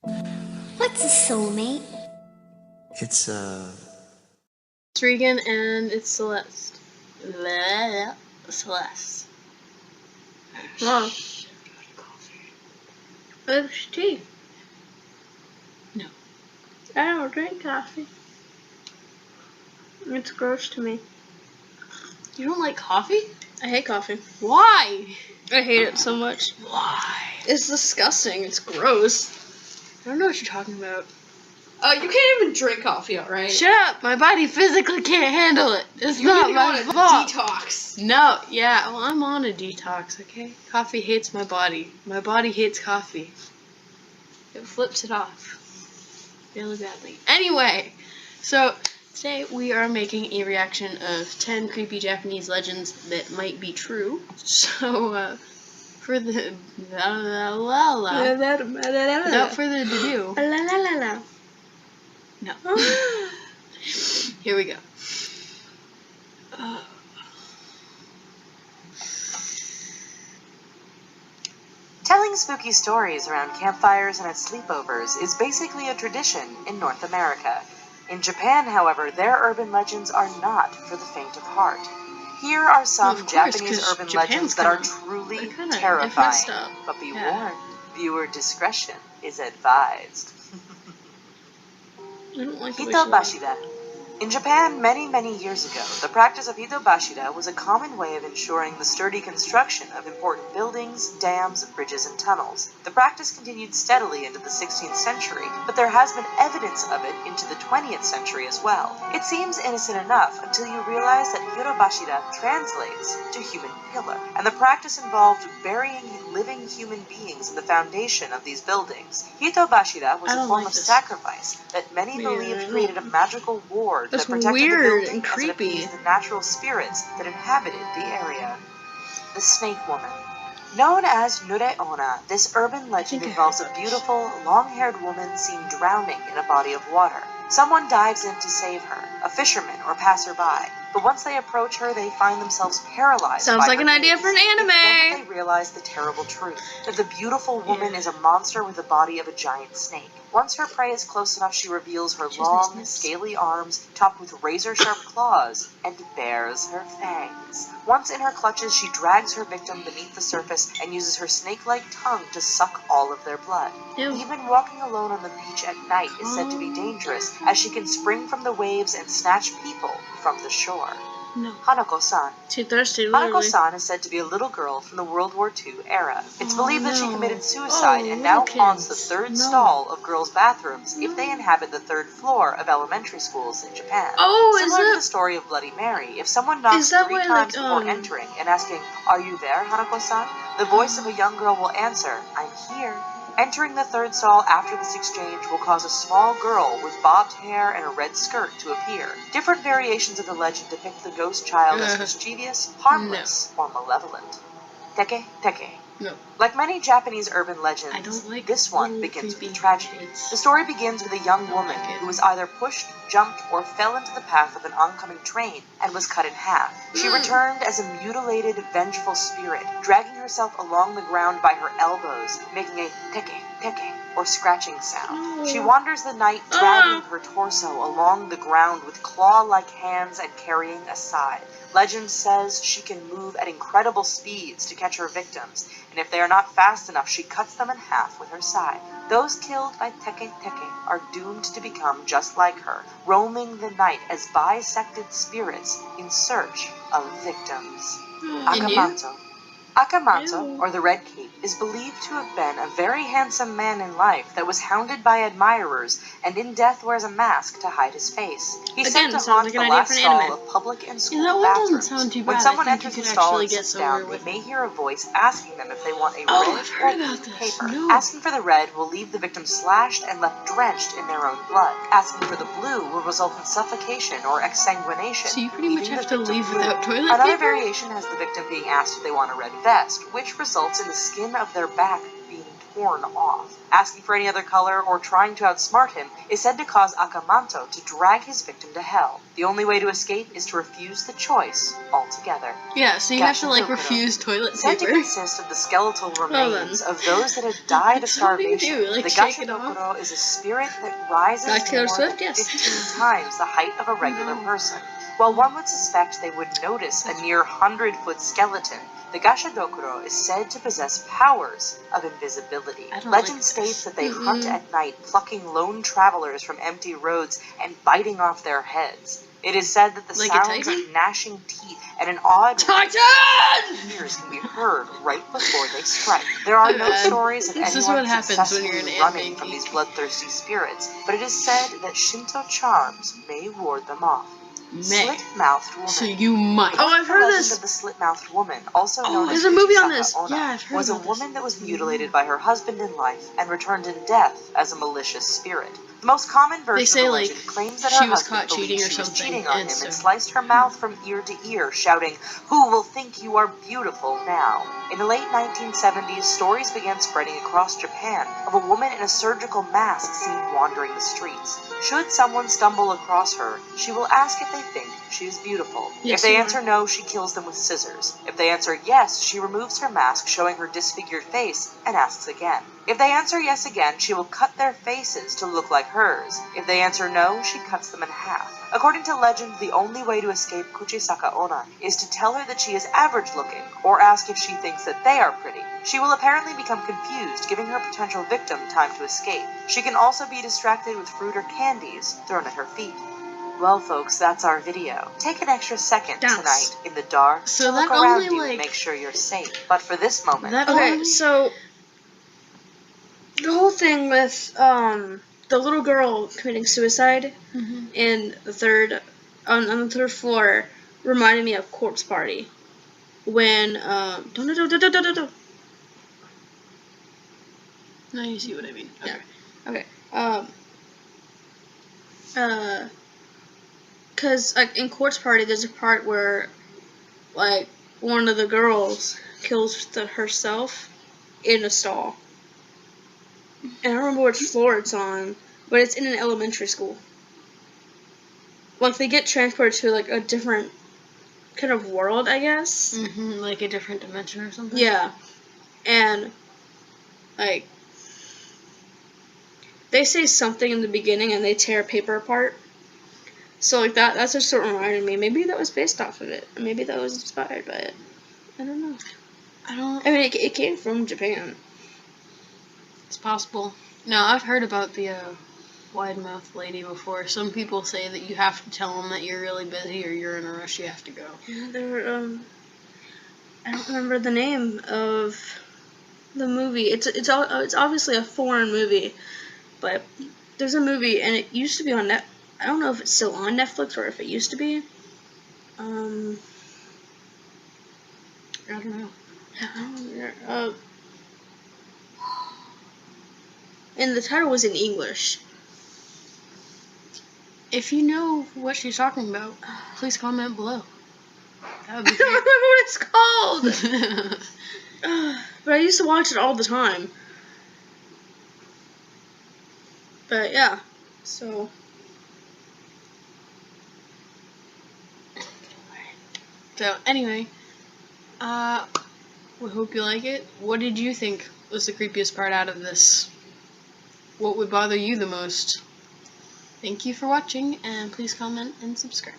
What's a soulmate? It's It's Regan and it's Celeste. Celeste. Mom. It's tea. No. I don't drink coffee. It's gross to me. You don't like coffee? I hate coffee. Why? I hate it so much. Why? It's disgusting. It's gross. I don't know what you're talking about. You can't even drink coffee, alright? Shut up! My body physically can't handle it. It's You not need to my go on a fault. detox. No, yeah, well, I'm on a detox, okay? Coffee hates my body. My body hates coffee. It flips it off really badly. Anyway, so today we are making a reaction of 10 creepy Japanese legends that might be true. So, for the without further ado, no. Here we go. Telling spooky stories around campfires and at sleepovers is basically a tradition in North America. In Japan, however, their urban legends are not for the faint of heart. Here are some Well, of course, Japanese 'cause urban Japan's legends that are kinda- truly they're kinda terrifying. messed up. But be Yeah. warned, viewer discretion is advised. I don't like Hitobashira. In Japan, many years ago, the practice of hitobashira was a common way of ensuring the sturdy construction of important buildings, dams, bridges, and tunnels. The practice continued steadily into the 16th century, but there has been evidence of it into the 20th century as well. It seems innocent enough until you realize that hitobashira translates to human pillar, and the practice involved burying living human beings in the foundation of these buildings. Hitobashira was I a don't form like of this. sacrifice that many Yeah, believed I created a magical ward That's that protected weird the building and as it creepy. appeased the natural spirits that inhabited the area. The Snake Woman. Known as Nureona, this urban legend involves a beautiful, long-haired woman seen drowning in a body of water. Someone dives in to save her, a fisherman or passerby, but once they approach her, they find themselves paralyzed. Sounds by like her an idea gaze. for an It's then that anime. they realize the terrible truth, that the beautiful woman is a monster with the body of a giant snake. Once her prey is close enough, she reveals her long, nice. scaly arms topped with razor-sharp claws and bares her fangs. Once in her clutches, she drags her victim beneath the surface and uses her snake-like tongue to suck all of their blood. Ew. Even walking alone on the beach at night is said to be dangerous, as she can spring from the waves and snatch people from the shore. No. Hanako-san. Too thirsty, literally. Hanako-san is said to be a little girl from the World War II era. It's believed that she no. committed suicide Oh, and now little haunts the kids. third No. stall of girls' bathrooms if they inhabit the third floor of elementary schools in Japan. Oh, is Similar to it- the story of Bloody Mary, if someone knocks Is that 3 why, times like, before entering and asking, "Are you there, Hanako-san?" the voice of a young girl will answer, "I'm here." Entering the third stall after this exchange will cause a small girl with bobbed hair and a red skirt to appear. Different variations of the legend depict the ghost child as mischievous, harmless, or malevolent. Teke Teke. No. Like many Japanese urban legends, I don't like this one little begins with creepy a tragedy. kids. The story begins with a young Don't woman like it. who was either pushed, jumped, or fell into the path of an oncoming train and was cut in half. She returned as a mutilated, vengeful spirit, dragging herself along the ground by her elbows, making a teke teke, or scratching sound. She wanders the night, dragging her torso along the ground with claw-like hands and carrying a scythe. Legend says she can move at incredible speeds to catch her victims, and if they are not fast enough, she cuts them in half with her scythe. Those killed by Teke Teke are doomed to become just like her, roaming the night as bisected spirits in search of victims. Akamanto. Akamanto, or the Red Cape, is believed to have been a very handsome man in life that was hounded by admirers and in death wears a mask to hide his face. He's Again, said to sounds haunt like the an idea last for an stall anime. of public and school that one doesn't bathrooms. sound too When bad. someone I think enters you the could stall actually and get sits down, somewhere they with may it. hear a voice asking them if they want a Oh, red I've heard or about pink this. paper. No. Asking for the red will leave the victim slashed and left drenched in their own blood. Asking for the blue will result in suffocation or exsanguination. So you pretty much leaving have the to victim leave blue. without toilet Another paper? variation has the victim being asked if they want a red vest, which results in the skin of their back being torn off. Asking for any other color or trying to outsmart him is said to cause Akamanto to drag his victim to hell. The only way to escape is to refuse the choice altogether. Yeah, so you have to like Gashandokuro. refuse toilet Said to paper. consist of the skeletal Well remains of those that had died of So what do you starvation. do, like, The shake it off? Gashadokuro is a spirit that rises Like Taylor more Swift? than Yes. 15 times the height of a regular No. person. While one would suspect they would notice a near 100-foot skeleton, the Gashadokuro is said to possess powers of invisibility. I don't Legend like states this. that they hunt at night, plucking lone travelers from empty roads and biting off their heads. It is said that the Like a sounds titan? of gnashing teeth and an odd Titan! ears can be heard right before they strike. There are no bad. stories of This is anyone what happens when successfully you're an running anime from geek. these bloodthirsty spirits, but it is said that Shinto charms may ward them off. May. Slit-mouthed woman. So you might. Oh, I've heard The legend this. of the slit-mouthed woman, also known as there's a movie on Kuchisaka this. Onna, Yeah, I've heard was a about this. woman that was mutilated by her husband in life and returned in death as a malicious spirit. The most common version say, of the like, legend claims that she her was husband caught cheating believed or she was something, cheating on him and and so- sliced her mouth from ear to ear, shouting, "Who will think you are beautiful now?" In the late 1970s, stories began spreading across Japan of a woman in a surgical mask seen wandering the streets. Should someone stumble across her, she will ask if they think she is beautiful. Yes, If they you answer no, she kills them with scissors. If they answer yes, she removes her mask, showing her disfigured face, and asks again. If they answer yes again, she will cut their faces to look like hers. If they answer no, she cuts them in half. According to legend, the only way to escape Kuchisaka Onna is to tell her that she is average looking, or ask if she thinks that they are pretty. She will apparently become confused, giving her potential victim time to escape. She can also be distracted with fruit or candies thrown at her feet. Well, folks, that's our video. Take an extra second Dance. tonight in the dark So to look that around only, you and like- make sure you're safe. But for this moment, That Okay, only- so the whole thing with the little girl committing suicide Mhm. in the third on the third floor reminded me of Corpse Party when don't. Now you see what I mean. Okay. Okay. Cause like in Corpse Party, there's a part where like one of the girls kills herself in a stall. And I don't remember which floor it's on, but it's in an elementary school. Like they get transported to like a different kind of world, I guess. Like a different dimension or something. Yeah. And like they say something in the beginning and they tear paper apart. So like that's just sort of reminded me. Maybe that was based off of it. Maybe that was inspired by it. I don't know. I mean, it came from Japan. It's possible. No, I've heard about the wide mouth lady before. Some people say that you have to tell them that you're really busy or you're in a rush. You have to go. Yeah, there were, I don't remember the name of the movie. It's obviously a foreign movie, but there's a movie and it used to be on Net. I don't know if it's still on Netflix or if it used to be. I don't know. And the title was in English. If you know what she's talking about, please comment below. That would I be don't remember what it's called. great. But I used to watch it all the time. But yeah, so. So anyway, we hope you like it. What did you think was the creepiest part out of this? What would bother you the most? Thank you for watching, and please comment and subscribe.